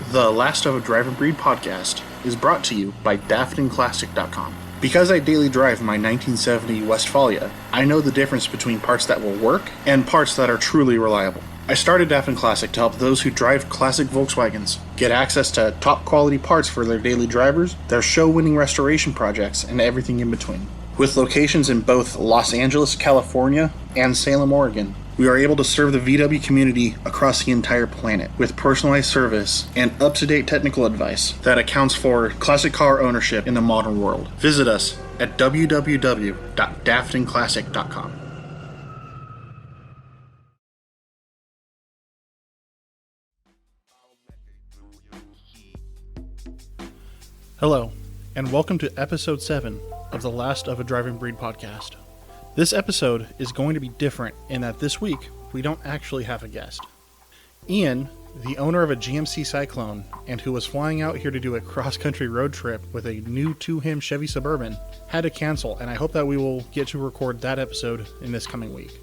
The Last of a Drive and Breed podcast is brought to you by DaftonClassic.com. Because I daily drive my 1970 Westfalia, I know the difference between parts that will work and parts that are truly reliable. I started Dafton Classic to help those who drive classic Volkswagens get access to top quality parts for their daily drivers, their show-winning restoration projects, and everything in between. With locations in both Los Angeles, California, and Salem, Oregon, we are able to serve the VW community across the entire planet with personalized service and up-to-date technical advice that accounts for classic car ownership in the modern world. Visit us at www.daftonclassic.com. Hello, and welcome to episode 7 of the Last of a Drive and Breed podcast. This episode is going to be different in that this week we don't actually have a guest. Ian, the owner of a GMC Cyclone and who was flying out here to do a cross-country road trip with a new to-him Chevy Suburban, had to cancel, and I hope that we will get to record that episode in this coming week.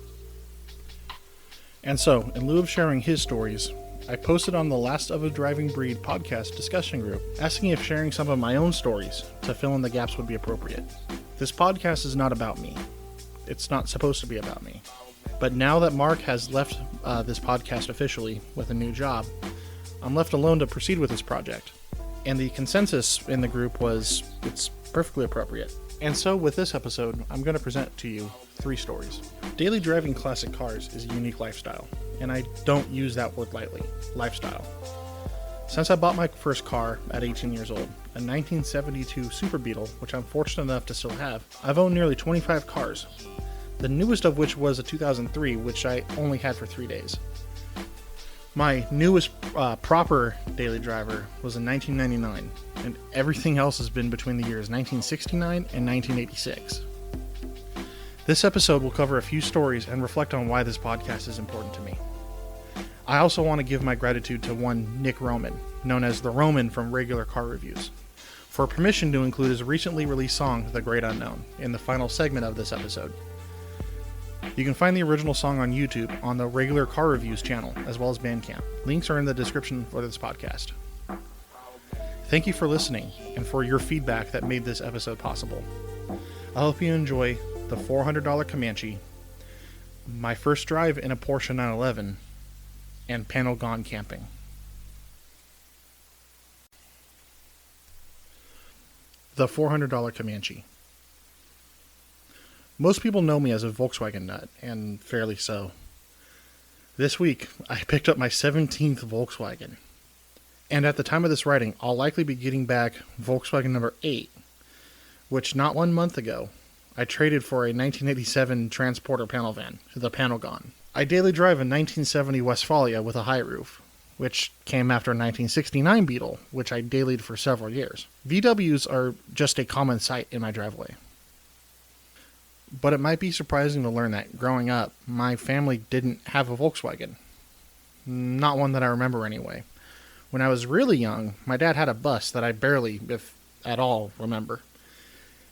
And so, in lieu of sharing his stories, I posted on the Last of a Driving Breed podcast discussion group, asking if sharing some of my own stories to fill in the gaps would be appropriate. This podcast is not about me. It's not supposed to be about me. But now that Mark has left this podcast officially with a new job, I'm left alone to proceed with this project. And the consensus in the group was it's perfectly appropriate. And so with this episode, I'm going to present to you 3 stories. Daily driving classic cars is a unique lifestyle, and I don't use that word lightly, lifestyle. Since I bought my first car at 18 years old, a 1972 Super Beetle, which I'm fortunate enough to still have, I've owned nearly 25 cars, the newest of which was a 2003, which I only had for 3 days. My newest proper daily driver was in 1999, and everything else has been between the years 1969 and 1986. This episode will cover a few stories and reflect on why this podcast is important to me. I also want to give my gratitude to one Nick Roman, known as the Roman from Regular Car Reviews, for permission to include his recently released song, The Great Unknown, in the final segment of this episode. You can find the original song on YouTube on the Regular Car Reviews channel, as well as Bandcamp. Links are in the description for this podcast. Thank you for listening, and for your feedback that made this episode possible. I hope you enjoy the $400 Comanche, my first drive in a Porsche 911, and Panel Gone camping. The $400 Comanche. Most people know me as a Volkswagen nut, and fairly so. This week, I picked up my 17th Volkswagen. And at the time of this writing, I'll likely be getting back Volkswagen number 8, which not 1 month ago, I traded for a 1987 Transporter panel van, the Panel Gone. I daily drive a 1970 Westfalia with a high roof, which came after a 1969 Beetle, which I dailied for several years. VWs are just a common sight in my driveway. But it might be surprising to learn that, growing up, my family didn't have a Volkswagen. Not one that I remember anyway. When I was really young, my dad had a bus that I barely, if at all, remember.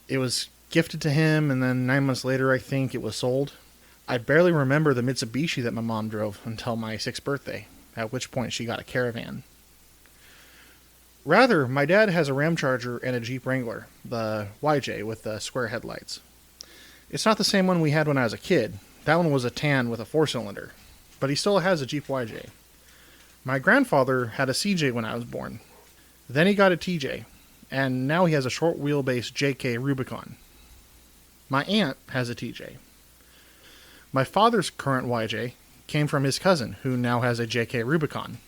It was gifted to him, and then 9 months later, I think, it was sold. I barely remember the Mitsubishi that my mom drove until my 6th birthday, at which point she got a Caravan. Rather, my dad has a Ramcharger and a Jeep Wrangler, the YJ with the square headlights. It's not the same one we had when I was a kid. That one was a tan with a 4-cylinder, but he still has a Jeep YJ. My grandfather had a CJ when I was born. Then he got a TJ, and now he has a short wheelbase JK Rubicon. My aunt has a TJ. My father's current YJ came from his cousin, who now has a JK Rubicon.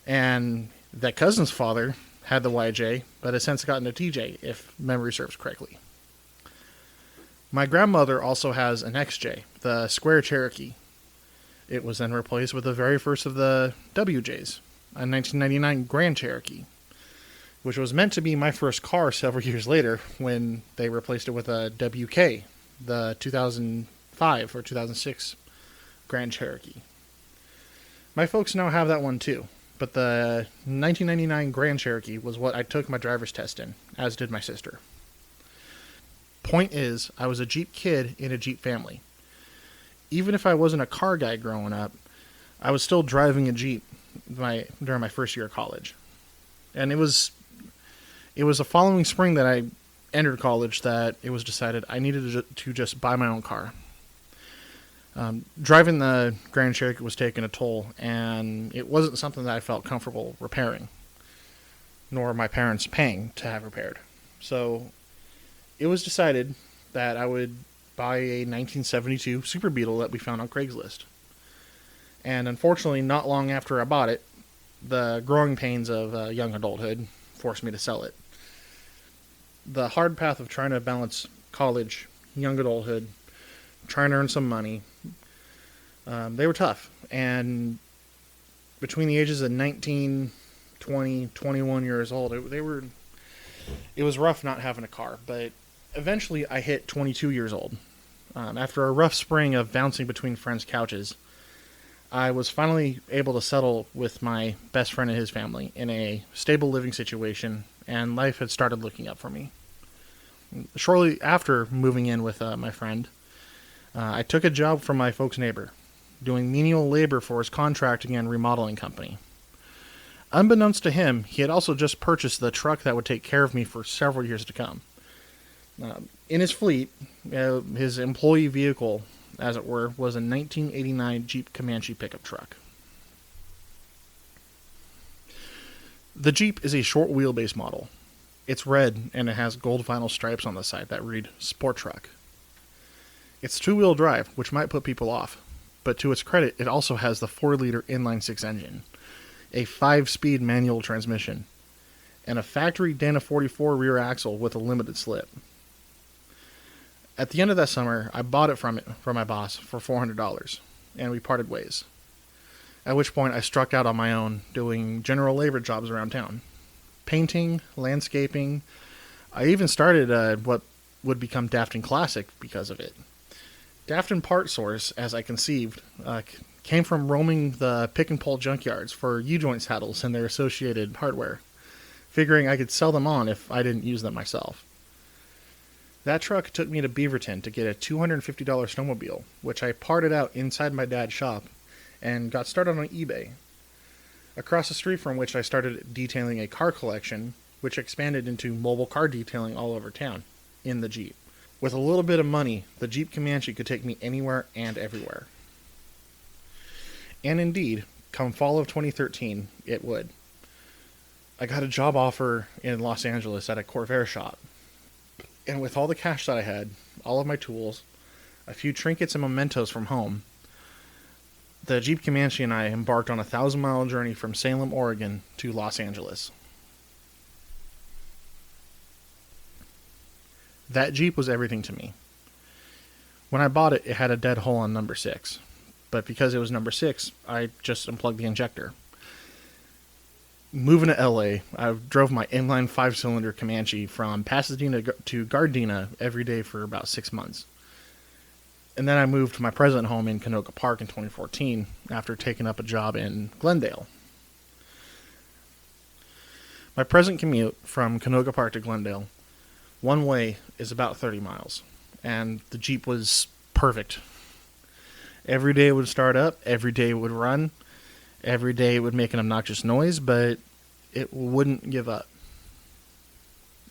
And that cousin's father had the YJ, but has since gotten a TJ, if memory serves correctly. My grandmother also has an XJ, the Square Cherokee. It was then replaced with the very first of the WJs, a 1999 Grand Cherokee, which was meant to be my first car several years later when they replaced it with a WK, the 2005 or 2006 Grand Cherokee. My folks now have that one too, but the 1999 Grand Cherokee was what I took my driver's test in, as did my sister. Point is, I was a Jeep kid in a Jeep family. Even if I wasn't a car guy growing up, I was still driving a Jeep during my first year of college. And it was the following spring that I entered college that it was decided I needed to just buy my own car. Driving the Grand Cherokee was taking a toll, and it wasn't something that I felt comfortable repairing, nor my parents paying to have repaired. So it was decided that I would buy a 1972 Super Beetle that we found on Craigslist. And unfortunately, not long after I bought it, the growing pains of young adulthood forced me to sell it. The hard path of trying to balance college, young adulthood, trying to earn some money, they were tough. And between the ages of 19, 20, 21 years old, it was rough not having a car. But eventually I hit 22 years old. After a rough spring of bouncing between friends' couches, I was finally able to settle with my best friend and his family in a stable living situation, and life had started looking up for me. Shortly after moving in with my friend, I took a job from my folks' neighbor, doing menial labor for his contracting and remodeling company. Unbeknownst to him, he had also just purchased the truck that would take care of me for several years to come. In his fleet, his employee vehicle, as it were, was a 1989 Jeep Comanche pickup truck. The Jeep is a short wheelbase model. It's red, and it has gold vinyl stripes on the side that read Sport Truck. It's two-wheel drive, which might put people off, but to its credit, it also has the 4-liter inline-six engine, a 5-speed manual transmission, and a factory Dana 44 rear axle with a limited slip. At the end of that summer, I bought it from my boss for $400, and we parted ways. At which point, I struck out on my own, doing general labor jobs around town. Painting, landscaping. I even started what would become Dafton Classic because of it. Dafton Part Source, as I conceived, came from roaming the pick-and-pull junkyards for U-joint saddles and their associated hardware, figuring I could sell them on if I didn't use them myself. That truck took me to Beaverton to get a $250 snowmobile, which I parted out inside my dad's shop and got started on eBay. Across the street from which I started detailing a car collection, which expanded into mobile car detailing all over town, in the Jeep. With a little bit of money, the Jeep Comanche could take me anywhere and everywhere. And indeed, come fall of 2013, it would. I got a job offer in Los Angeles at a Corvair shop. And with all the cash that I had, all of my tools, a few trinkets and mementos from home, the Jeep Comanche and I embarked on a 1,000-mile journey from Salem, Oregon to Los Angeles. That Jeep was everything to me. When I bought it, it had a dead hole on number 6. But because it was number 6, I just unplugged the injector. Moving to LA, I drove my inline 5-cylinder Comanche from Pasadena to Gardena every day for about 6 months. And then I moved to my present home in Canoga Park in 2014 after taking up a job in Glendale. My present commute from Canoga Park to Glendale, one way, is about 30 miles. And the Jeep was perfect. Every day it would start up, every day it would run, every day it would make an obnoxious noise, but it wouldn't give up.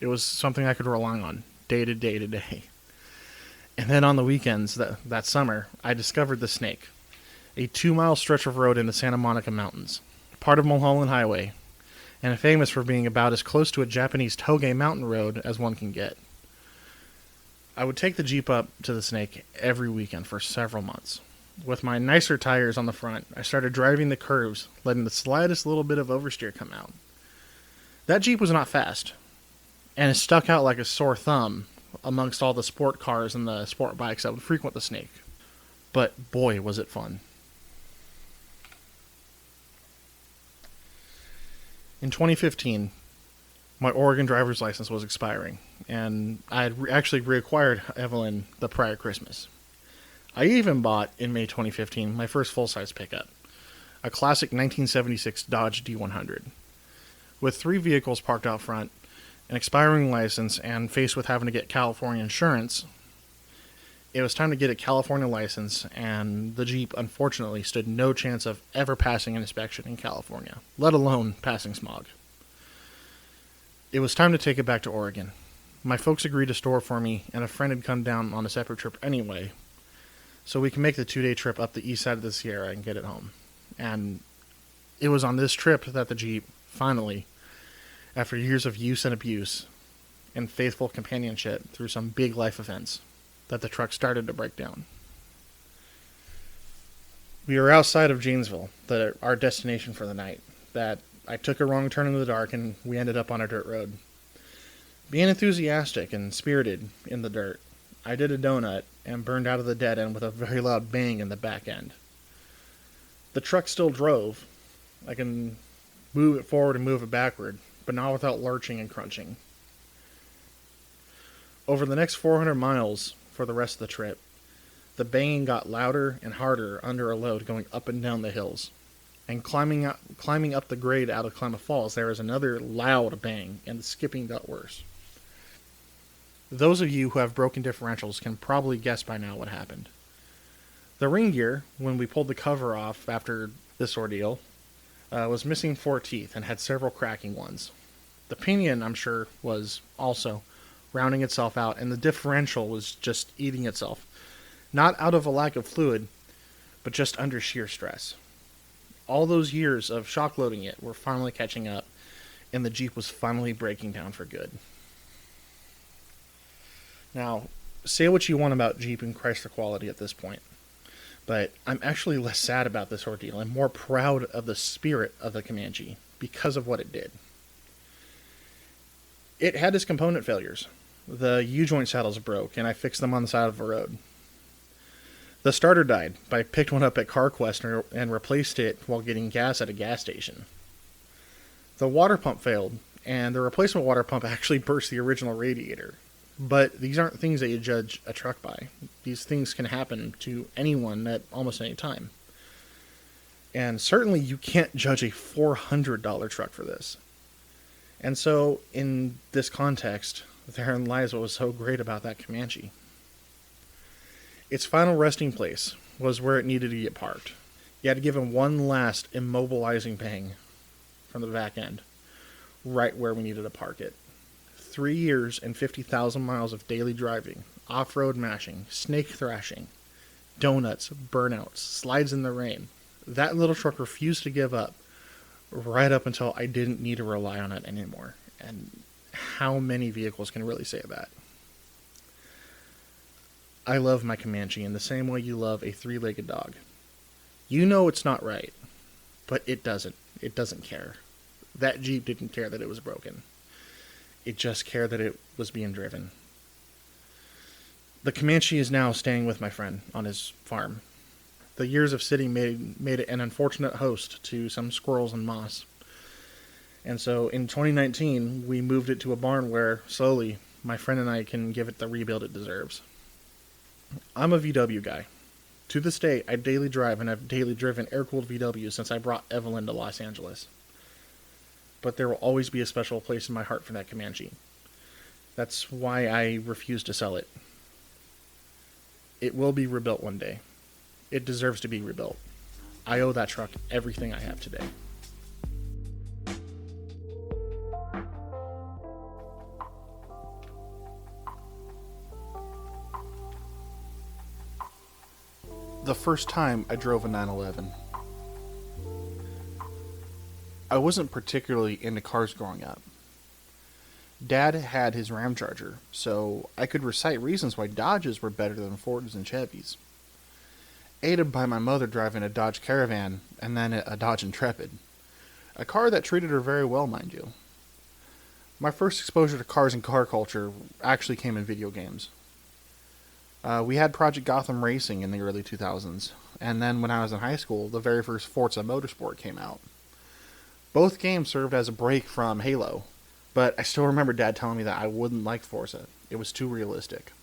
It was something I could rely on day to day to day. And then on the weekends that summer, I discovered the Snake, a 2-mile stretch of road in the Santa Monica Mountains, part of Mulholland Highway, and famous for being about as close to a Japanese Toge mountain road as one can get. I would take the Jeep up to the Snake every weekend for several months. With my nicer tires on the front, I started driving the curves, letting the slightest little bit of oversteer come out. That Jeep was not fast, and it stuck out like a sore thumb amongst all the sport cars and the sport bikes that would frequent the Snake. But boy, was it fun. In 2015, my Oregon driver's license was expiring, and I had actually reacquired Evelyn the prior Christmas. I even bought, in May 2015, my first full-size pickup, a classic 1976 Dodge D100. With 3 vehicles parked out front, an expiring license, and faced with having to get California insurance, It was time to get a California license, and the Jeep unfortunately stood no chance of ever passing an inspection in California, let alone passing smog. It was time to take it back to Oregon. My folks agreed to store for me, and a friend had come down on a separate trip anyway, so we can make the 2-day trip up the east side of the Sierra and get it home. And it was on this trip that the Jeep, finally, after years of use and abuse, and faithful companionship through some big life events, that the truck started to break down. We were outside of Janesville, our destination for the night, that I took a wrong turn in the dark and we ended up on a dirt road. Being enthusiastic and spirited in the dirt, I did a donut and burned out of the dead end with a very loud bang in the back end. The truck still drove. I can move it forward and move it backward, but not without lurching and crunching. Over the next 400 miles for the rest of the trip, the banging got louder and harder under a load going up and down the hills. And climbing up the grade out of Klamath Falls, there was another loud bang, and the skipping got worse. Those of you who have broken differentials can probably guess by now what happened. The ring gear, when we pulled the cover off after this ordeal, was missing 4 teeth and had several cracking ones. The pinion, I'm sure, was also rounding itself out, and the differential was just eating itself. Not out of a lack of fluid, but just under sheer stress. All those years of shock loading it were finally catching up, and the Jeep was finally breaking down for good. Now, say what you want about Jeep and Chrysler quality at this point, but I'm actually less sad about this ordeal. I'm more proud of the spirit of the Comanche because of what it did. It had its component failures. The U-joint saddles broke, and I fixed them on the side of the road. The starter died, but I picked one up at CarQuest and replaced it while getting gas at a gas station. The water pump failed, and the replacement water pump actually burst the original radiator. But these aren't things that you judge a truck by. These things can happen to anyone at almost any time. And certainly you can't judge a $400 truck for this. And so, in this context, therein lies what was so great about that Comanche. Its final resting place was where it needed to get parked. You had to give him one last immobilizing bang from the back end, right where we needed to park it. 3 years and 50,000 miles of daily driving, off-road mashing, snake thrashing, donuts, burnouts, slides in the rain. That little truck refused to give up right up until I didn't need to rely on it anymore. And how many vehicles can really say that? I love my Comanche in the same way you love a 3-legged dog. You know it's not right, but it doesn't. It doesn't care. That Jeep didn't care that it was broken. It just cared that it was being driven. The Comanche is now staying with my friend on his farm. The years of sitting made it an unfortunate host to some squirrels and moss. And so in 2019, we moved it to a barn where, slowly, my friend and I can give it the rebuild it deserves. I'm a VW guy. To this day, I daily drive and have daily driven air-cooled VWs since I brought Evelyn to Los Angeles. But there will always be a special place in my heart for that Comanche. That's why I refuse to sell it. It will be rebuilt one day. It deserves to be rebuilt. I owe that truck everything I have today. The first time I drove a 911. I wasn't particularly into cars growing up. Dad had his Ramcharger, so I could recite reasons why Dodges were better than Fords and Chevys. Aided by my mother driving a Dodge Caravan and then a Dodge Intrepid. A car that treated her very well, mind you. My first exposure to cars and car culture actually came in video games. We had Project Gotham Racing in the early 2000s, and then when I was in high school, the very first Forza Motorsport came out. Both games served as a break from Halo, but I still remember Dad telling me that I wouldn't like Forza. It was too realistic.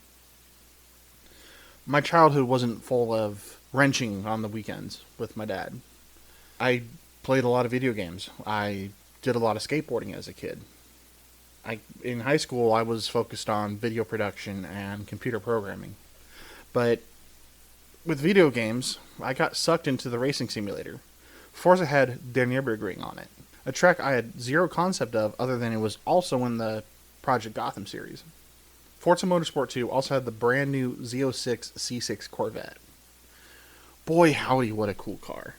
My childhood wasn't full of wrenching on the weekends with my dad. I played a lot of video games. I did a lot of skateboarding as a kid. In high school, I was focused on video production and computer programming. But with video games, I got sucked into the racing simulator. Forza had Der Nürburgring on it, a track I had zero concept of other than it was also in the Project Gotham series. Forza Motorsport 2 also had the brand new Z06 C6 Corvette. Boy howdy, what a cool car.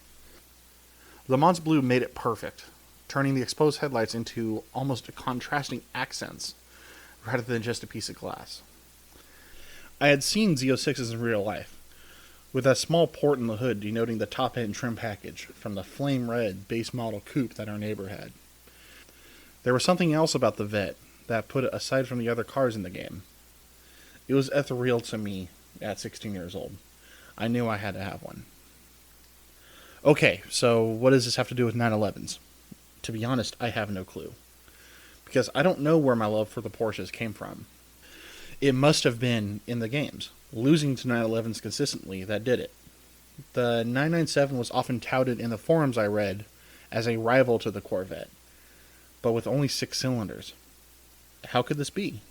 Le Mans Blue made it perfect, turning the exposed headlights into almost contrasting accents rather than just a piece of glass. I had seen Z06s in real life, with a small port in the hood denoting the top-end trim package from the flame red base model coupe that our neighbor had. There was something else about the Vette that put it aside from the other cars in the game. It was ethereal to me at 16 years old. I knew I had to have one. Okay, so what does this have to do with 911s? To be honest, I have no clue. Because I don't know where my love for the Porsches came from. It must have been in the games. Losing to 911s consistently that did it. The 997 was often touted in the forums I read as a rival to the Corvette, but with only 6 cylinders. How could this be?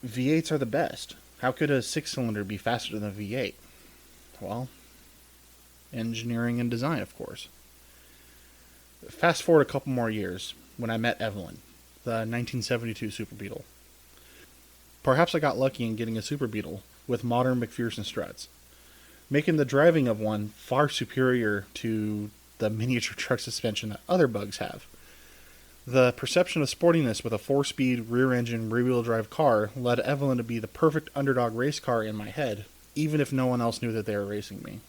V8s are the best. How could a 6-cylinder be faster than a V8? Well, engineering and design, of course. Fast forward a couple more years, when I met Evelyn, the 1972 Super Beetle. Perhaps I got lucky in getting a Super Beetle with modern McPherson struts, making the driving of one far superior to the miniature truck suspension that other bugs have. The perception of sportiness with a 4-speed, rear-engine, rear-wheel drive car led Evelyn to be the perfect underdog race car in my head, even if no one else knew that they were racing me.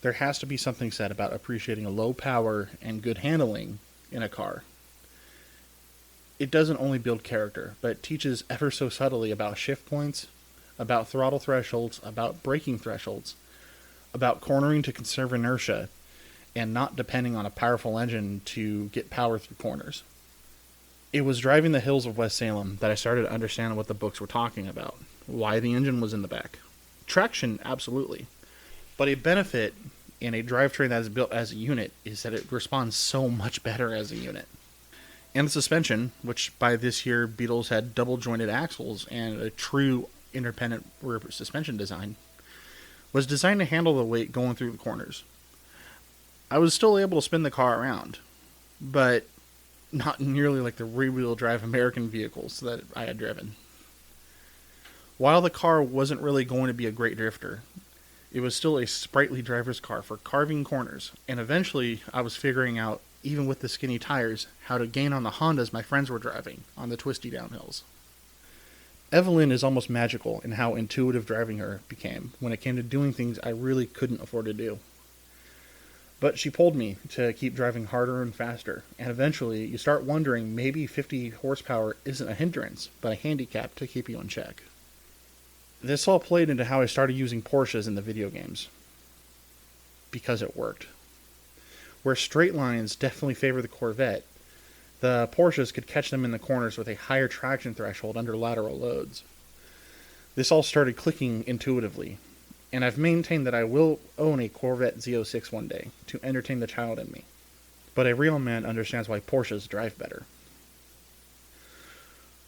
There has to be something said about appreciating a low power and good handling in a car. It doesn't only build character, but it teaches ever so subtly about shift points, about throttle thresholds, about braking thresholds, about cornering to conserve inertia, and not depending on a powerful engine to get power through corners. It was driving the hills of West Salem that I started to understand what the books were talking about, why the engine was in the back. Traction, absolutely. But a benefit in a drivetrain that is built as a unit is that it responds so much better as a unit. And the suspension, which by this year Beetles had double jointed axles and a true independent rear suspension design, was designed to handle the weight going through the corners. I was still able to spin the car around, but not nearly like the rear-wheel drive American vehicles that I had driven. While the car wasn't really going to be a great drifter, it was still a sprightly driver's car for carving corners, and eventually I was figuring out, even with the skinny tires, how to gain on the Hondas my friends were driving on the twisty downhills. Evelyn is almost magical in how intuitive driving her became when it came to doing things I really couldn't afford to do. But she pulled me to keep driving harder and faster, and eventually you start wondering maybe 50 horsepower isn't a hindrance, but a handicap to keep you in check. This all played into how I started using Porsches in the video games. Because it worked. Where straight lines definitely favor the Corvette, the Porsches could catch them in the corners with a higher traction threshold under lateral loads. This all started clicking intuitively, and I've maintained that I will own a Corvette Z06 one day to entertain the child in me. But a real man understands why Porsches drive better.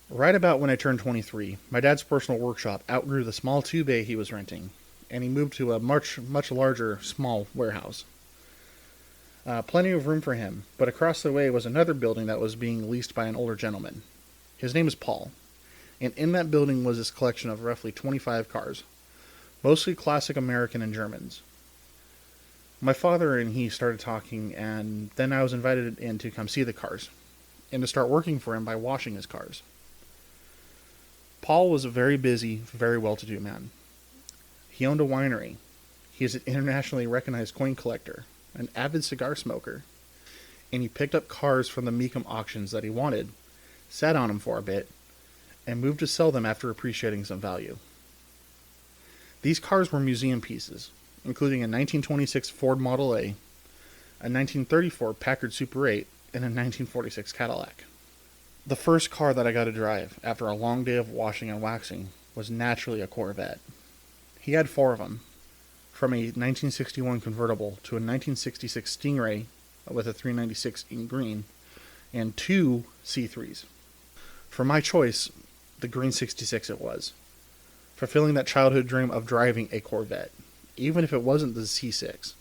Right about when I turned 23, my dad's personal workshop outgrew the small 2-bay he was renting, and he moved to a much larger, small warehouse. Plenty of room for him, but across the way was another building that was being leased by an older gentleman. His name is Paul, and in that building was this collection of roughly 25 cars, mostly classic American and Germans. My father and he started talking, and then I was invited in to come see the cars, and to start working for him by washing his cars. Paul was a very busy, very well-to-do man. He owned a winery. He is an internationally recognized coin collector, an avid cigar smoker, and he picked up cars from the Mecum auctions that he wanted, sat on them for a bit, and moved to sell them after appreciating some value. These cars were museum pieces, including a 1926 Ford Model A, a 1934 Packard Super 8, and a 1946 Cadillac. The first car that I got to drive after a long day of washing and waxing was naturally a Corvette. He had 4 of them, from a 1961 convertible to a 1966 Stingray with a 396 in green, and 2 C3s. For my choice, the green 66 it was. fulfilling that childhood dream of driving a Corvette. Even if it wasn't the C6,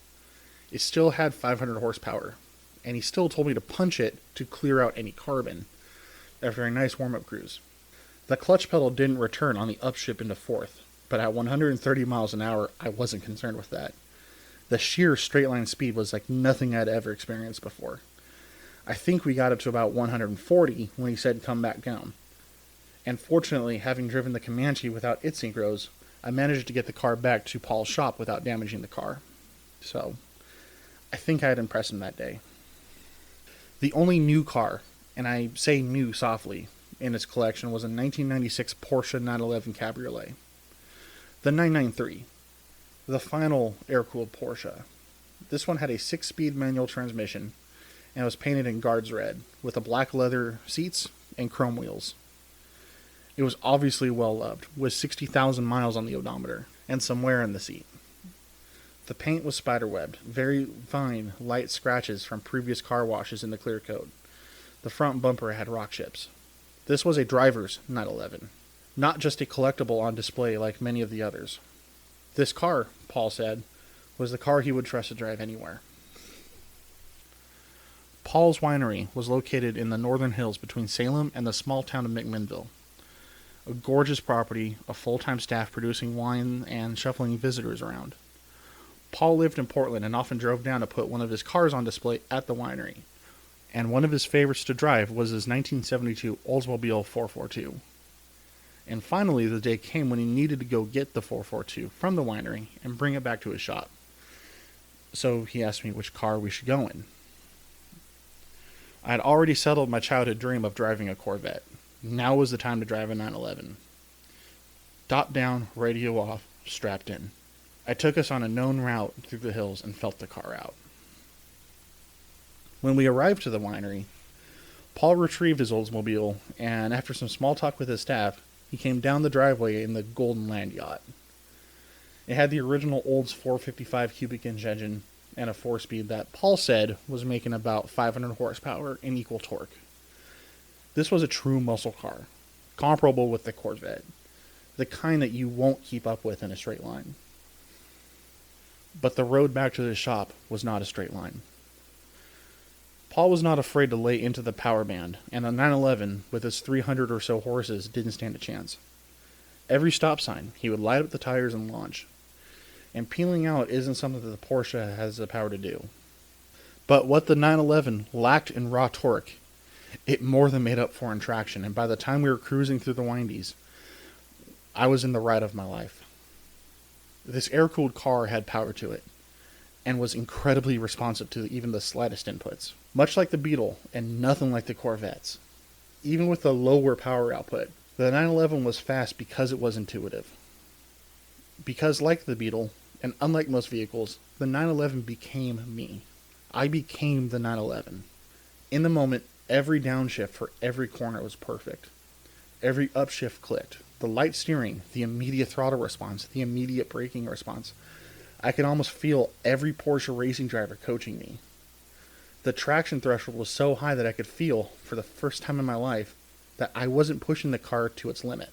it still had 500 horsepower, and he still told me to punch it to clear out any carbon after a nice warm-up cruise. The clutch pedal didn't return on the upshift into fourth, but at 130 miles an hour, I wasn't concerned with that. The sheer straight line speed was like nothing I'd ever experienced before. I think we got up to about 140 when he said come back down. And fortunately, having driven the Comanche without its synchros, I managed to get the car back to Paul's shop without damaging the car. So, I think I had impressed him that day. The only new car, and I say new softly, in its collection was a 1996 Porsche 911 Cabriolet. The 993. The final air-cooled Porsche. This one had a 6-speed manual transmission and was painted in Guards Red with a black leather seats and chrome wheels. It was obviously well loved, with 60,000 miles on the odometer and some wear in the seat. The paint was spiderwebbed, very fine, light scratches from previous car washes in the clear coat. The front bumper had rock chips. This was a driver's 911, not just a collectible on display like many of the others. This car, Paul said, was the car he would trust to drive anywhere. Paul's winery was located in the northern hills between Salem and the small town of McMinnville. A gorgeous property, a full-time staff producing wine and shuffling visitors around. Paul lived in Portland and often drove down to put one of his cars on display at the winery, and one of his favorites to drive was his 1972 Oldsmobile 442. And finally, the day came when he needed to go get the 442 from the winery and bring it back to his shop. So he asked me which car we should go in. I had already settled my childhood dream of driving a Corvette. Now was the time to drive a 911. Top down, radio off, strapped in. I took us on a known route through the hills and felt the car out. When we arrived to the winery, Paul retrieved his Oldsmobile, and after some small talk with his staff, he came down the driveway in the Golden Land yacht. It had the original Olds 455 cubic inch engine and a 4-speed that Paul said was making about 500 horsepower and equal torque. This was a true muscle car, comparable with the Corvette, the kind that you won't keep up with in a straight line. But the road back to the shop was not a straight line. Paul was not afraid to lay into the power band, and the 911, with its 300 or so horses, didn't stand a chance. Every stop sign, he would light up the tires and launch. And peeling out isn't something that the Porsche has the power to do. But what the 911 lacked in raw torque, it more than made up for in traction, and by the time we were cruising through the windies, I was in the ride of my life. This air-cooled car had power to it, and was incredibly responsive to even the slightest inputs. Much like the Beetle, and nothing like the Corvettes. Even with the lower power output, the 911 was fast because it was intuitive. Because like the Beetle, and unlike most vehicles, the 911 became me. I became the 911. In the moment, every downshift for every corner was perfect. Every upshift clicked. The light steering, the immediate throttle response, the immediate braking response. I could almost feel every Porsche racing driver coaching me. The traction threshold was so high that I could feel, for the first time in my life, that I wasn't pushing the car to its limit.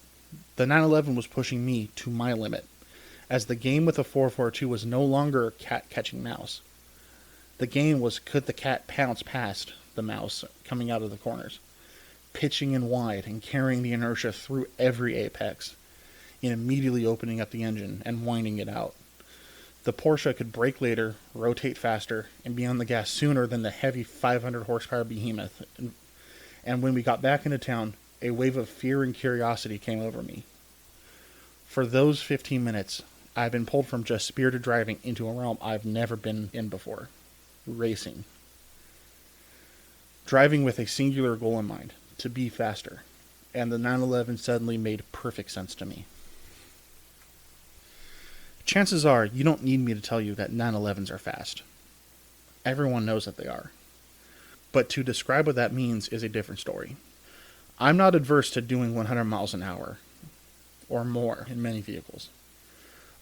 The 911 was pushing me to my limit, as the game with the 442 was no longer cat catching mouse. The game was, could the cat pounce past the mouse coming out of the corners, pitching in wide and carrying the inertia through every apex, and immediately opening up the engine and winding it out. The Porsche could brake later, rotate faster, and be on the gas sooner than the heavy 500 horsepower behemoth. And when we got back into town, a wave of fear and curiosity came over me. For those 15 minutes, I've been pulled from just spirited driving into a realm I've never been in before. Racing. Driving with a singular goal in mind, to be faster. And the 911 suddenly made perfect sense to me. Chances are you don't need me to tell you that 911s are fast. Everyone knows that they are. But to describe what that means is a different story. I'm not adverse to doing 100 miles an hour or more in many vehicles.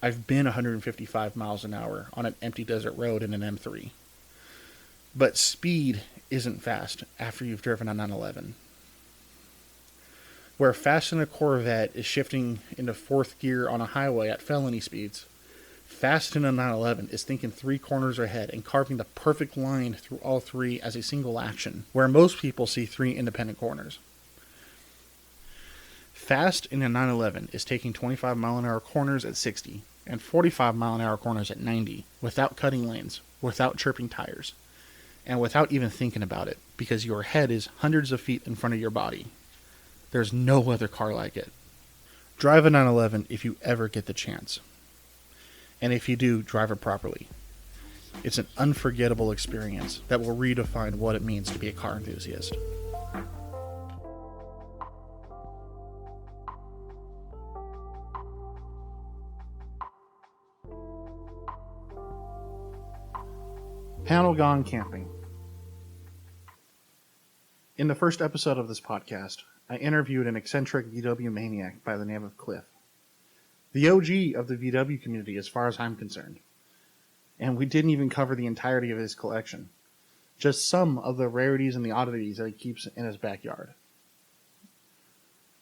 I've been 155 miles an hour on an empty desert road in an M3. But speed isn't fast after you've driven a 911. Where fast in a Corvette is shifting into fourth gear on a highway at felony speeds, fast in a 911 is thinking 3 corners ahead and carving the perfect line through all 3 as a single action, where most people see 3 independent corners. Fast in a 911 is taking 25-mile-an-hour corners at 60 and 45-mile-an-hour corners at 90 without cutting lanes, without chirping tires, and without even thinking about it, because your head is hundreds of feet in front of your body. There's no other car like it. Drive a 911 if you ever get the chance. And if you do, drive it properly. It's an unforgettable experience that will redefine what it means to be a car enthusiast. Panel Gone Camping. In the first episode of this podcast, I interviewed an eccentric VW maniac by the name of Cliff. The OG of the VW community as far as I'm concerned. And we didn't even cover the entirety of his collection. Just some of the rarities and the oddities that he keeps in his backyard.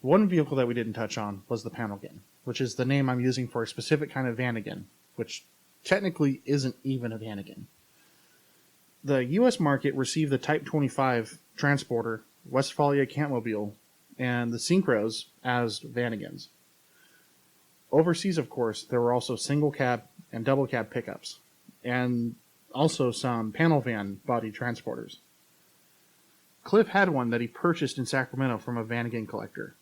One vehicle that we didn't touch on was the Panelgan, which is the name I'm using for a specific kind of Vanagon, which technically isn't even a Vanagon. The U.S. market received the Type 25 Transporter, Westfalia Campmobile, and the Syncros as Vanagons. Overseas, of course, there were also single cab and double cab pickups, and also some panel van body transporters. Cliff had one that he purchased in Sacramento from a Vanagon collector.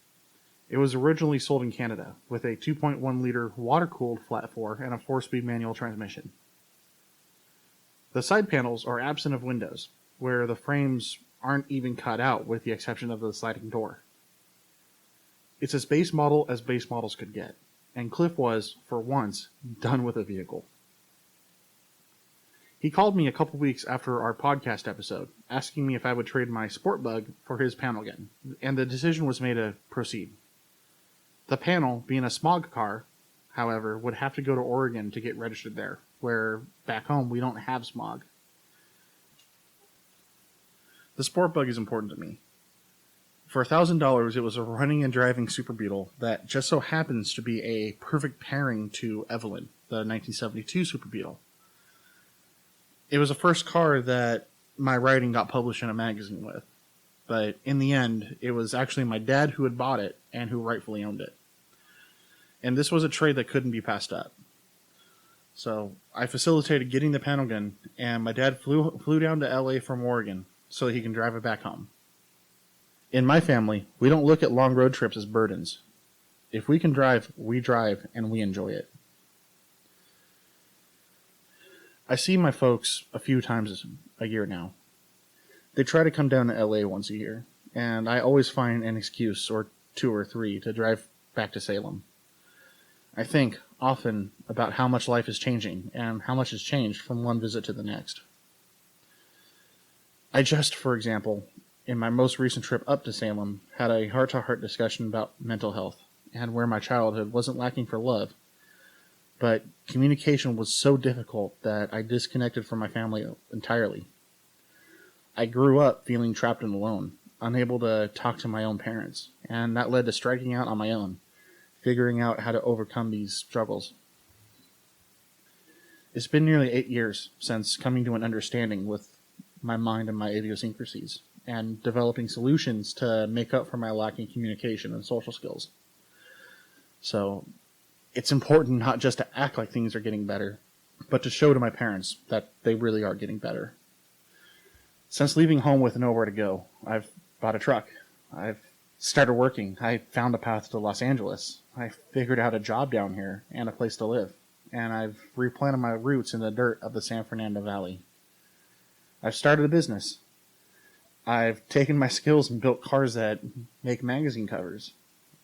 It was originally sold in Canada with a 2.1 liter water-cooled flat 4 and a 4-speed manual transmission. The side panels are absent of windows, where the frames aren't even cut out with the exception of the sliding door. It's as base model as base models could get, and Cliff was, for once, done with a vehicle. He called me a couple weeks after our podcast episode, asking me if I would trade my Sport Bug for his Panelgan, and the decision was made to proceed. The Panel, being a smog car, however, would have to go to Oregon to get registered there, where back home we don't have smog. The Sport Bug is important to me. For $1,000, it was a running and driving Super Beetle that just so happens to be a perfect pairing to Evelyn, the 1972 Super Beetle. It was the first car that my writing got published in a magazine with, but in the end, it was actually my dad who had bought it and who rightfully owned it. And this was a trade that couldn't be passed up. So I facilitated getting the Panelgan, and my dad flew down to LA from Oregon so that he can drive it back home. In my family, we don't look at long road trips as burdens. If we can drive, we drive, and we enjoy it. I see my folks a few times a year now. They try to come down to LA once a year, and I always find an excuse or 2 or 3 to drive back to Salem. I think often about how much life is changing and how much has changed from one visit to the next. I just, for example, in my most recent trip up to Salem, had a heart-to-heart discussion about mental health and where my childhood wasn't lacking for love, but communication was so difficult that I disconnected from my family entirely. I grew up feeling trapped and alone, unable to talk to my own parents, and that led to striking out on my own, figuring out how to overcome these struggles. It's been nearly 8 years since coming to an understanding with my mind and my idiosyncrasies, and developing solutions to make up for my lacking communication and social skills. So, it's important not just to act like things are getting better, but to show to my parents that they really are getting better. Since leaving home with nowhere to go, I've bought a truck. I've started working. I found a path to Los Angeles. I figured out a job down here and a place to live. And I've replanted my roots in the dirt of the San Fernando Valley. I've started a business. I've taken my skills and built cars that make magazine covers.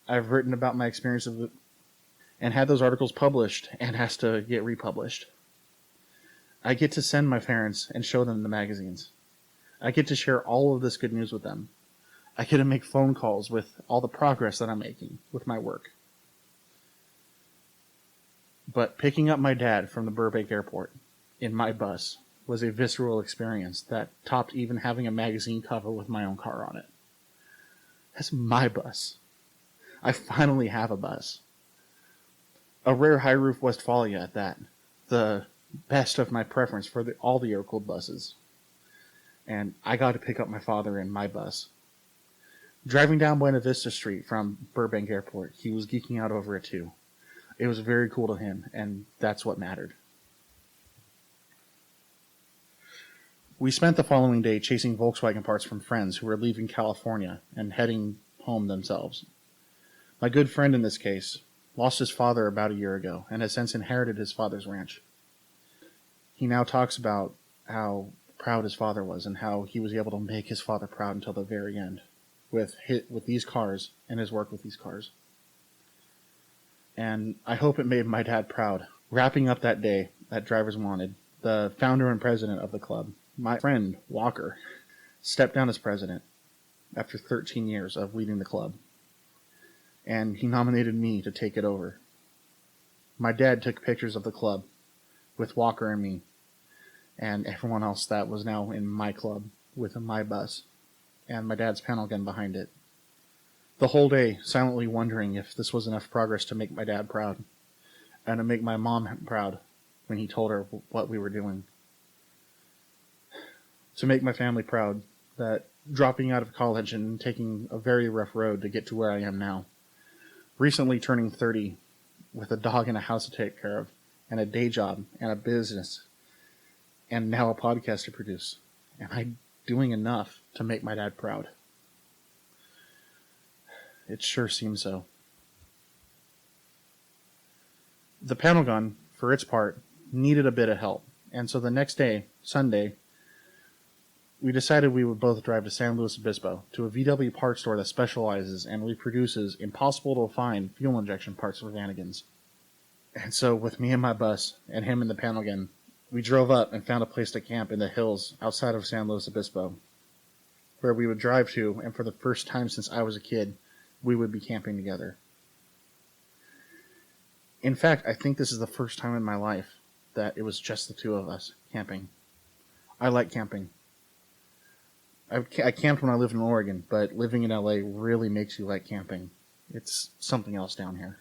I've written about my experience of it and had those articles published and has to get republished. I get to send my parents and show them the magazines. I get to share all of this good news with them. I get to make phone calls with all the progress that I'm making with my work. But picking up my dad from the Burbank airport in my bus was a visceral experience that topped even having a magazine cover with my own car on it. That's my bus. I finally have a bus. A rare high roof Westphalia at that. The best of my preference for all the air-cooled buses. And I got to pick up my father in my bus. Driving down Buena Vista Street from Burbank Airport, he was geeking out over it too. It was very cool to him, and that's what mattered. We spent the following day chasing Volkswagen parts from friends who were leaving California and heading home themselves. My good friend in this case lost his father about a year ago and has since inherited his father's ranch. He now talks about how proud his father was and how he was able to make his father proud until the very end with these cars and his work with these cars. And I hope it made my dad proud. Wrapping up that day at Drivers Wanted, the founder and president of the club, my friend Walker, stepped down as president after 13 years of leading the club. And he nominated me to take it over. My dad took pictures of the club with Walker and me, and everyone else that was now in my club with my bus, and my dad's panel gun behind it. The whole day, silently wondering if this was enough progress to make my dad proud, and to make my mom proud when he told her what we were doing. To make my family proud that dropping out of college and taking a very rough road to get to where I am now, recently turning 30 with a dog and a house to take care of, and a day job and a business, and now a podcast to produce. Am I doing enough to make my dad proud? It sure seems so. The panel gun, for its part, needed a bit of help, and so the next day, Sunday, we decided we would both drive to San Luis Obispo to a VW parts store that specializes and reproduces impossible-to-find fuel injection parts for Vanagons. And so, with me in my bus and him in the panel gun, we drove up and found a place to camp in the hills outside of San Luis Obispo, where we would drive to, and for the first time since I was a kid, we would be camping together. In fact, I think this is the first time in my life that it was just the two of us camping. I like camping. I camped when I lived in Oregon, but living in LA really makes you like camping. It's something else down here.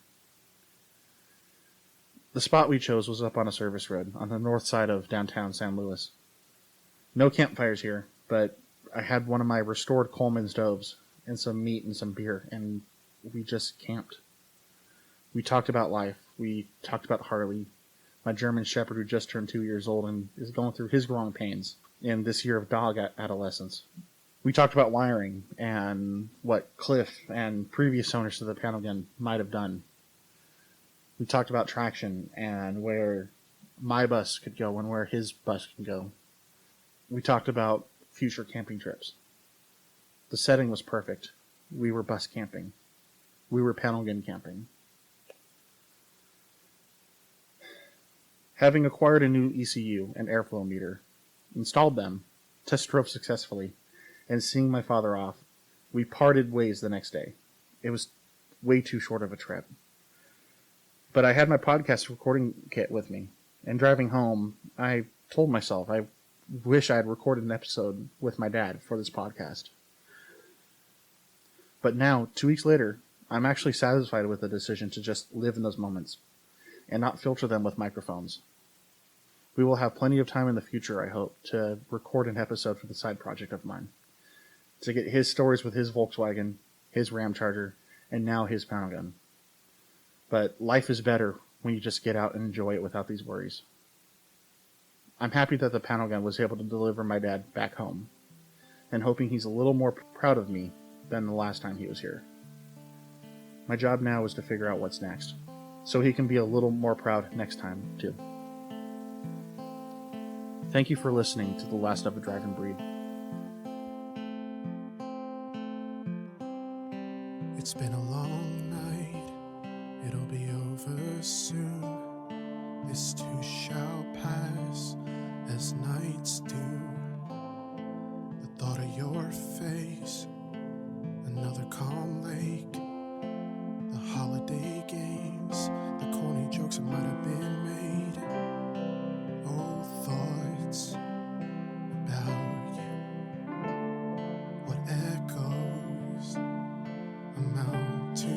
The spot we chose was up on a service road on the north side of downtown San Luis. No campfires here, but I had one of my restored Coleman stoves and some meat and some beer, and we just camped. We talked about life. We talked about Harley, my German Shepherd who just turned 2 years old and is going through his growing pains in this year of dog adolescence. We talked about wiring and what Cliff and previous owners of the panel gun might have done. We talked about traction and where my bus could go and where his bus can go. We talked about future camping trips. The setting was perfect. We were bus camping. We were panel gun camping. Having acquired a new ECU and airflow meter, installed them, test drove successfully, and seeing my father off, we parted ways the next day. It was way too short of a trip. But I had my podcast recording kit with me, and driving home, I told myself I wish I had recorded an episode with my dad for this podcast. But now, 2 weeks later, I'm actually satisfied with the decision to just live in those moments and not filter them with microphones. We will have plenty of time in the future, I hope, to record an episode for the side project of mine, to get his stories with his Volkswagen, his Ram Charger, and now his panel gun. But life is better when you just get out and enjoy it without these worries. I'm happy that the panel gun was able to deliver my dad back home, and hoping he's a little more proud of me than the last time he was here. My job now is to figure out what's next, so he can be a little more proud next time, too. Thank you for listening to The Last of a Driving Breed. It's been a long night, it'll be over soon. This too shall pass, as nights do. The thought of your face, another calm lake, the holiday games, the corny jokes that might have been made. Oh, thoughts about you, what echoes amount to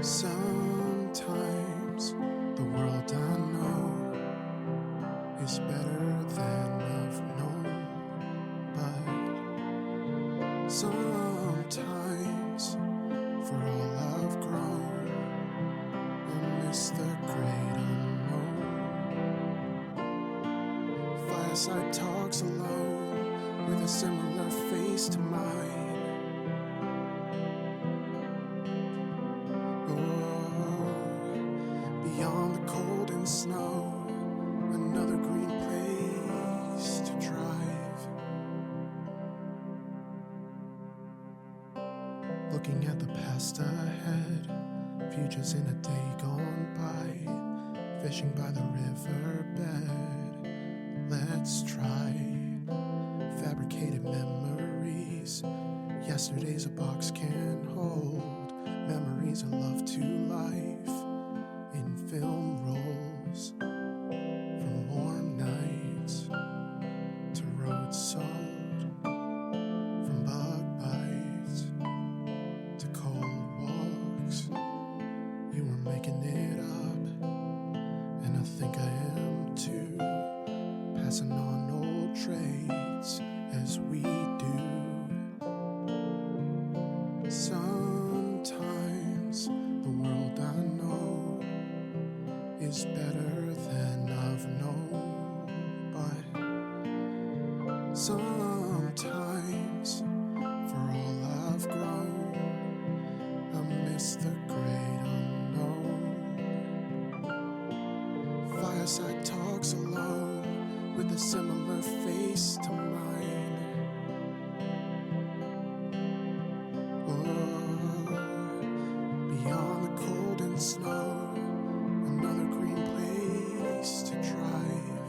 Sometimes the world I know is better than I've known, but sometimes for all I've grown, I miss the great unknown. Fireside talks alone with a similar face to mine. Beyond the cold and snow, another green place to drive. Looking at the past ahead, futures in a day gone by, fishing by the riverbed. Let's try fabricated memories. Yesterday's a box can hold, memories of love to life in film rolls, from warm nights to road salt, from bug bites to cold walks. You were making it up, and I think I am too, passing on old traits as we do. Sometimes the world I know is better than I've known, but sometimes for all I've grown, I miss the great unknown. Fireside talks alone with a similar face to mine. Beyond the cold and snow, another green place to drive.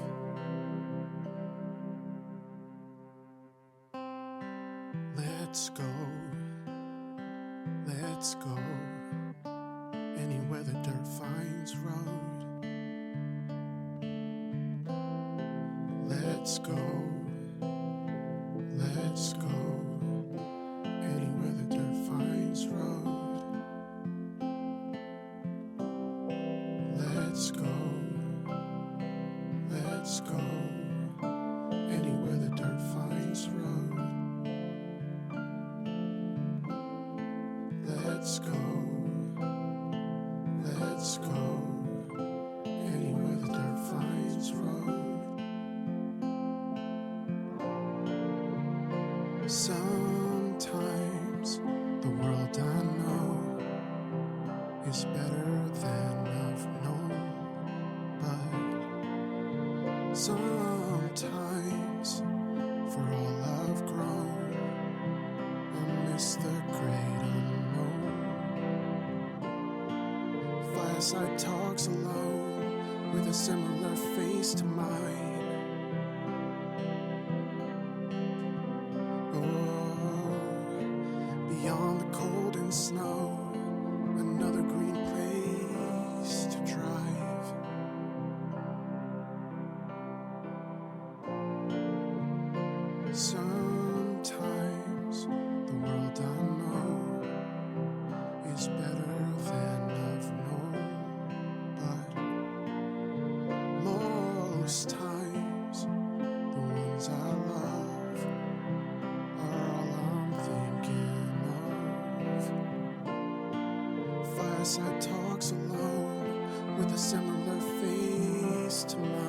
Let's go, anywhere the dirt finds road. Let's go, anywhere the dirt finds road. Let's go, anywhere the dirt finds road. Let's go, anywhere the dirt finds road. Sometimes the world I know is better than I've known, but sometimes for all I've grown, I miss the great unknown. Fireside talks alone with a similar face to mine. Beyond the cold and snow, another green place to drive. Sometimes the world I know is better than I've known, but most times the ones I love are all I'm thinking of. Fireside talks alone with a similar face to mine.